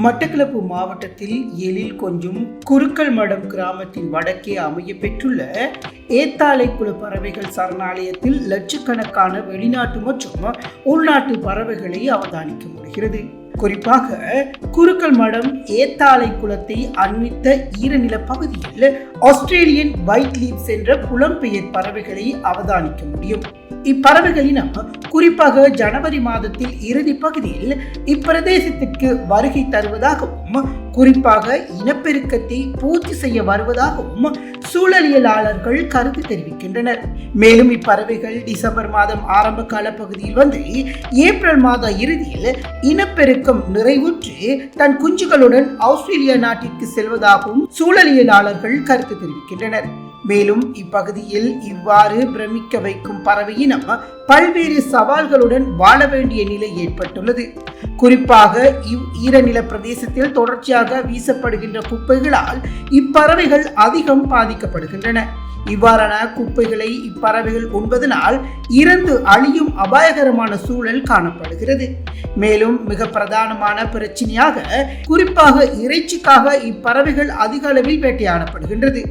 மட்டக்களப்பு மாவட்டத்தில் எழில் கொஞ்சும் குருக்கள் மடம் கிராமத்தின் வடக்கே அமைய பெற்றுள்ள ஏத்தாலைக்குள பறவைகள் சரணாலயத்தில் லட்சக்கணக்கான வெளிநாட்டு மற்றும் உள்நாட்டு பறவைகளை அவதானிக்க முடிகிறது. குறிப்பாக குருக்கள் மடம் ஏத்தாலை குளத்தை அண்மித்த ஈரநில பகுதியில் ஆஸ்திரேலியன் வைட் லீப்ஸ் என்ற புலம்பெயர் பறவைகளை அவதானிக்க முடியும். இப்பறவைகளினம் குறிப்பாக ஜனவரி மாதத்தில் இறுதி பகுதியில் இப்பிரதேசத்திற்கு வருகை தருவதாகவும் குறிப்பாக இனப்பெருக்கத்தை பூர்த்தி செய்ய வருவதாகவும் சூழலியலாளர்கள் கருத்து தெரிவிக்கின்றனர். மேலும் இப்பறவைகள் டிசம்பர் மாதம் ஆரம்ப கால பகுதியில் வந்து ஏப்ரல் மாத இறுதியில் இனப்பெருக்கம் நிறைவுற்று தன் குஞ்சுகளுடன் ஆஸ்திரேலியா நாட்டிற்கு செல்வதாகவும் சூழலியலாளர்கள் கருத்து தெரிவிக்கின்றனர். மேலும் இப்பகுதியில் இவ்வாறு பிரமிக்க வைக்கும் பறவையினம் பல்வேறு சவால்களுடன் வாழ வேண்டிய நிலை ஏற்பட்டுள்ளது. குறிப்பாக ஈரநில பிரதேசத்தில் தொடர்ச்சியாக வீசப்படுகின்ற குப்பைகளால் இப்பறவைகள் அதிகம் பாதிக்கப்படுகின்றன. இவ்வாறான குப்பைகளை இப்பறவைகள் உண்பதனால் இறந்து அழியும் அபாயகரமான சூழல் காணப்படுகிறது. மேலும் மிக பிரதானமான பிரச்சனையாக குறிப்பாக இறைச்சிக்காக இப்பறவைகள் அதிக அளவில் வேட்டையாடப்படுகின்றது.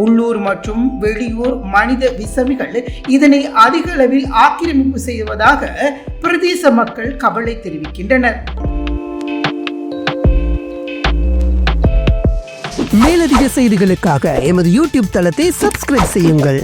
உள்ளூர் மற்றும் வெளியூர் மனித விசமிகள் இதனை அதிக அளவில் ஆக்கிரமிப்பு செய்வதாக பிரதேச மக்கள் கவலை தெரிவிக்கின்றனர். மேலதிக செய்திகளுக்காக எமது யூடியூப் தளத்தை சப்ஸ்கிரைப் செய்யுங்கள்.